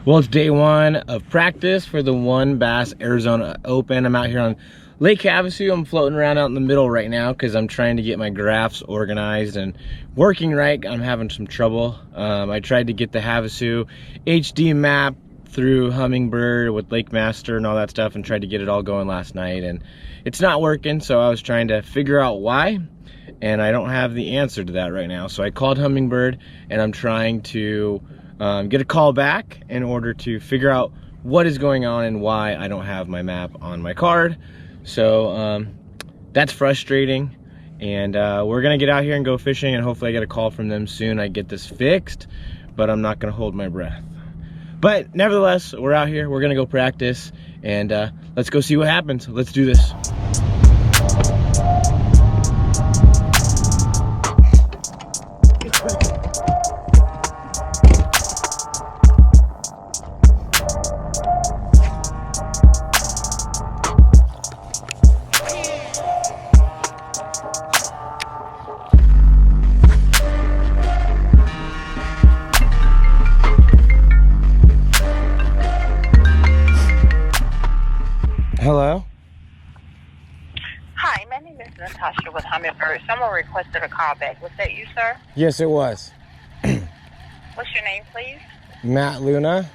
Well, it's day one of practice for the One Bass Arizona Open. I'm out here on Lake Havasu. I'm floating around out in the middle right now because I'm trying to get my graphs organized and working right. I'm having some trouble. I tried to get the Havasu HD map through Hummingbird with Lake Master and all that stuff and tried to get it all going last night, and it's not working. So I was trying to figure out why, and I don't have the answer to that right now. So I called Hummingbird and I'm trying to get a call back in order to figure out what is going on and why I don't have my map on my card. So that's frustrating, and we're gonna get out here and go fishing, and hopefully I get a call from them soon. I get this fixed, but I'm not gonna hold my breath. But nevertheless, we're out here, we're gonna go practice, and let's go see what happens. Let's do this. Hello? Hi, my name is Natasha with Hummingbird. Someone requested a call back. Was that you, sir? Yes, it was. What's your name, please? Matt Luna.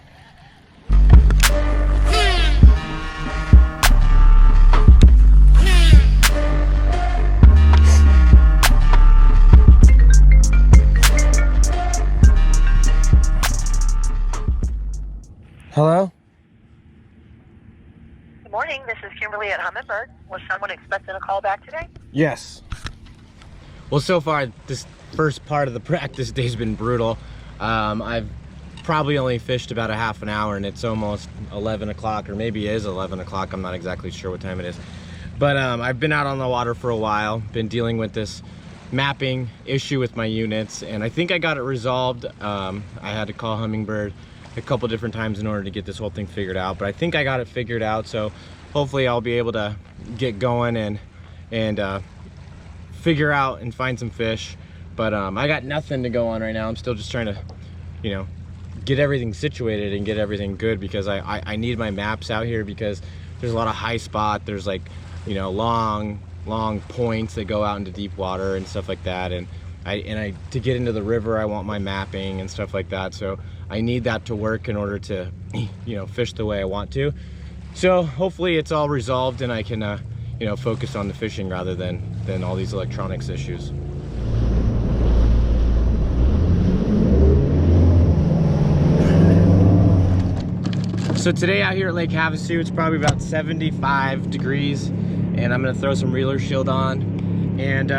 Hello? Good morning. This is Kimberly at Hummingbird. Was someone expecting a call back today? Yes. Well, so far, this first part of the practice day's been brutal. I've probably only fished about a half an hour, and it's almost 11 o'clock, or maybe it is 11 o'clock. I'm not exactly sure what time it is. But I've been out on the water for a while, been dealing with this mapping issue with my units, and I think I got it resolved. I had to call Hummingbird a couple different times in order to get this whole thing figured out, but I think I got it figured out. So hopefully I'll be able to get going and figure out and find some fish. But I got nothing to go on right now. I'm still just trying to, you know, get everything situated and get everything good, because I need my maps out here, because there's a lot of high spot. There's, like, you know, long points that go out into deep water and stuff like that, and to get into the river, I want my mapping and stuff like that. So I need that to work in order to, you know, fish the way I want to. So hopefully it's all resolved and I can, you know, focus on the fishing rather than all these electronics issues. So today out here at Lake Havasu, it's probably about 75 degrees, and I'm gonna throw some reeler shield on. And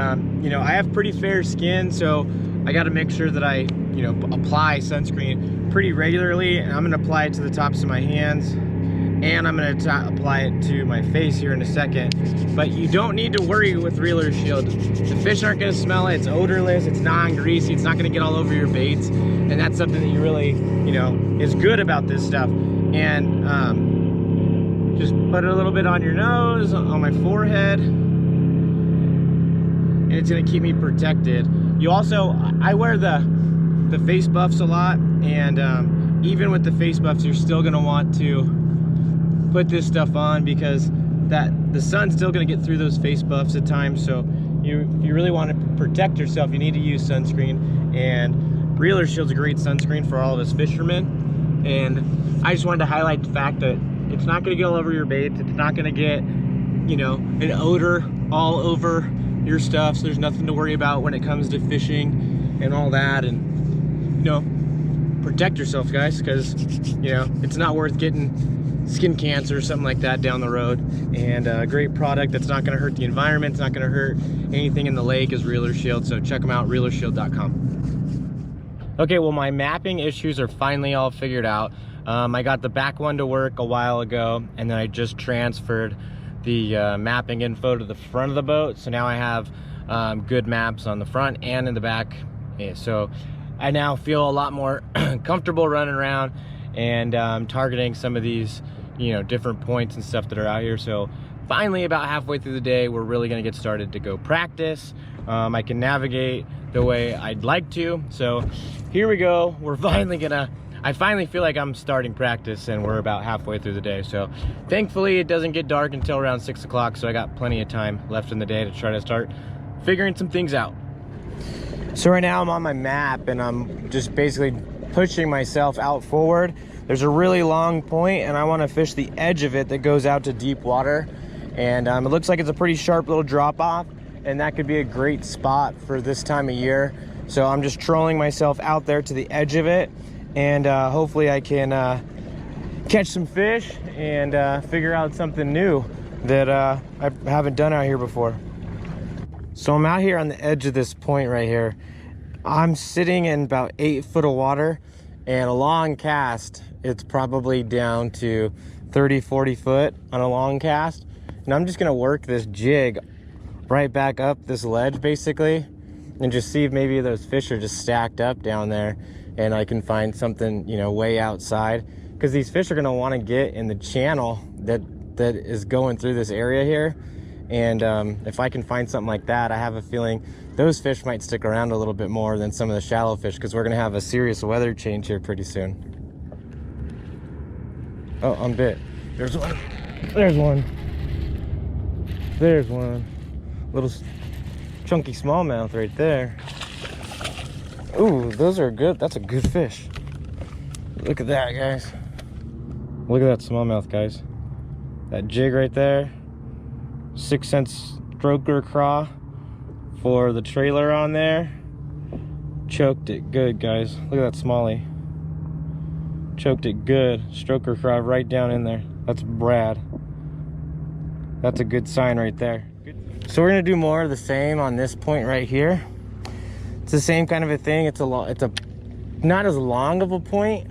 you know, I have pretty fair skin, so I got to make sure that I, you know, apply sunscreen pretty regularly. And I'm gonna apply it to the tops of my hands, and I'm gonna apply it to my face here in a second. But you don't need to worry with reeler shield. The fish aren't gonna smell it. It's odorless, it's non-greasy, it's not gonna get all over your baits, and that's something that you really, you know, is good about this stuff. And just put it a little bit on your nose, on my forehead, and it's gonna keep me protected. You also, I wear the face buffs a lot, and even with the face buffs, you're still gonna want to put this stuff on, because the sun's still gonna get through those face buffs at times. So you really want to protect yourself, you need to use sunscreen, and Reeler Shield's a great sunscreen for all of us fishermen. And I just wanted to highlight the fact that it's not gonna get all over your baits, it's not gonna get, you know, an odor all over your stuff, so there's nothing to worry about when it comes to fishing and all that. And, you know, protect yourself, guys, because, you know, it's not worth getting skin cancer or something like that down the road. And a great product that's not going to hurt the environment, it's not going to hurt anything in the lake, is Reeler Shield. So check them out, reelershield.com. Okay, well, my mapping issues are finally all figured out. I got the back one to work a while ago, and then I just transferred the mapping info to the front of the boat. So now I have good maps on the front and in the back. Yeah, so I now feel a lot more comfortable running around and targeting some of these, you know, different points and stuff that are out here. So finally, about halfway through the day, we're really gonna get started to go practice. I can navigate the way I'd like to. So here we go. We're finally gonna I finally feel like I'm starting practice, and we're about halfway through the day. So thankfully it doesn't get dark until around 6 o'clock, so I got plenty of time left in the day to try to start figuring some things out. So right now I'm on my map, and I'm just basically pushing myself out forward. There's a really long point, and I want to fish the edge of it that goes out to deep water. And it looks like it's a pretty sharp little drop off, and that could be a great spot for this time of year. So I'm just trolling myself out there to the edge of it, and hopefully I can catch some fish and figure out something new that I haven't done out here before. So I'm out here on the edge of this point right here. I'm sitting in about 8 foot of water, and a long cast, it's probably down to 30-40 foot on a long cast. And I'm just gonna work this jig right back up this ledge basically, and just see if maybe those fish are just stacked up down there, and I can find something, you know, way outside, because these fish are gonna want to get in the channel that is going through this area here. And if I can find something like that, I have a feeling those fish might stick around a little bit more than some of the shallow fish, because we're gonna have a serious weather change here pretty soon. Oh, I'm bit. There's one. There's one. There's one. Little chunky smallmouth right there. Ooh, those are good. That's a good fish. Look at that, guys. Look at that smallmouth, guys. That jig right there. 6 cents stroker craw for the trailer on there. Choked it good, guys. Look at that smallie. Choked it good. Stroker craw right down in there. That's Brad. That's a good sign right there. So we're gonna do more of the same on this point right here. It's the same kind of a thing. It's a not as long of a point,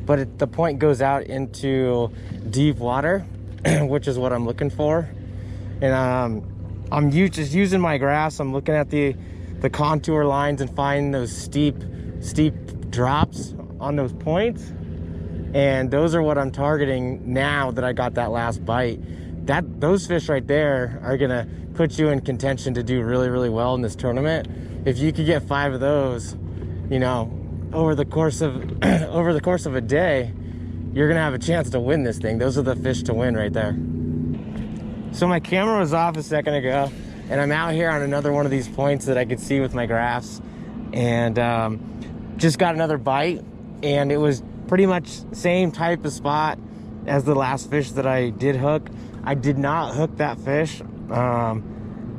but the point goes out into deep water, which is what I'm looking for. And I'm just using my graphs. I'm looking at the contour lines and finding those steep drops on those points. And those are what I'm targeting now that I got that last bite. Those fish right there are gonna put you in contention to do really, really well in this tournament. If you could get 5 of those, you know, over the course of a day, you're gonna have a chance to win this thing. Those are the fish to win right there. So my camera was off a second ago, and I'm out here on another one of these points that I could see with my graphs, and just got another bite, and it was pretty much same type of spot as the last fish that I did hook. I did not hook that fish.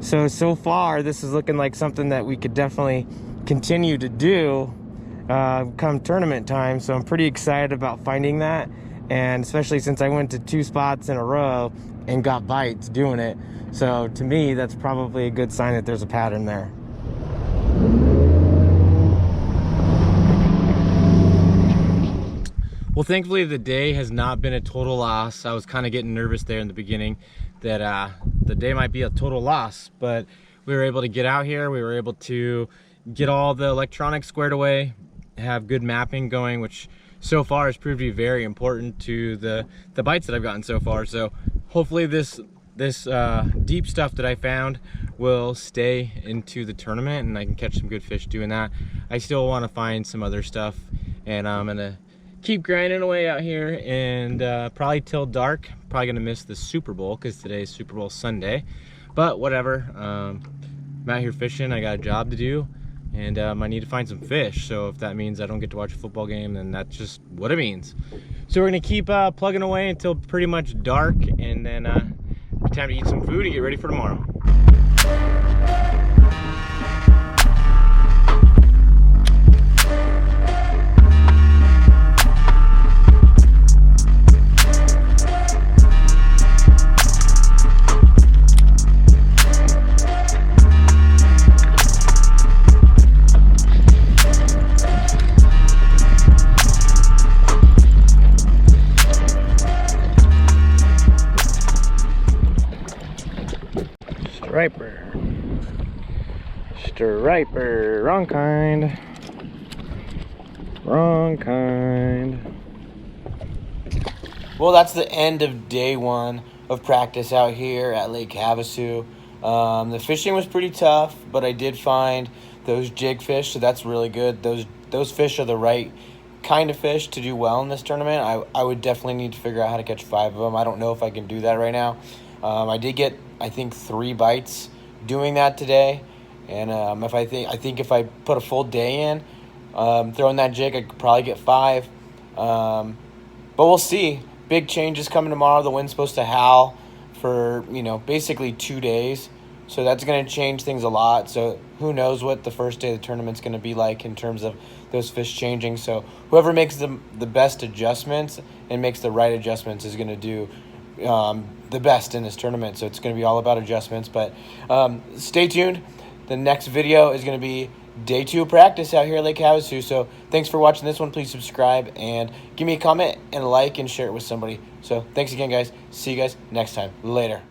So far this is looking like something that we could definitely continue to do come tournament time. So I'm pretty excited about finding that, and especially since I went to 2 spots in a row and got bites doing it. So to me, that's probably a good sign that there's a pattern there. Well, thankfully the day has not been a total loss. I was kind of getting nervous there in the beginning that the day might be a total loss, but we were able to get out here. We were able to get all the electronics squared away, have good mapping going, which so far has proved to be very important to the bites that I've gotten so far. So hopefully this deep stuff that I found will stay into the tournament, and I can catch some good fish doing that. I still want to find some other stuff, and I'm gonna keep grinding away out here, and probably till dark. Probably gonna miss the Super Bowl because today's Super Bowl Sunday, but whatever. I'm out here fishing. I got a job to do, and I need to find some fish. So if that means I don't get to watch a football game, then that's just what it means. So we're gonna keep plugging away until pretty much dark, and then time to eat some food and get ready for tomorrow. Striper, wrong kind. Wrong kind. Well, that's the end of day 1 of practice out here at Lake Havasu. The fishing was pretty tough, but I did find those jig fish, so that's really good. Those fish are the right kind of fish to do well in this tournament. I would definitely need to figure out how to catch 5 of them. I don't know if I can do that right now. I did get, I think, 3 bites doing that today, and I think if I put a full day in throwing that jig, I could probably get 5. But we'll see. Big changes coming tomorrow. The wind's supposed to howl for basically 2 days, so that's going to change things a lot. So who knows what the first day of the tournament's going to be like in terms of those fish changing. So whoever makes the best adjustments and makes the right adjustments is going to do the best in this tournament. So it's going to be all about adjustments. But stay tuned. The next video is going to be day 2 of practice out here at Lake Havasu. So thanks for watching this one. Please subscribe and give me a comment and a like and share it with somebody. So thanks again, guys. See you guys next time. Later.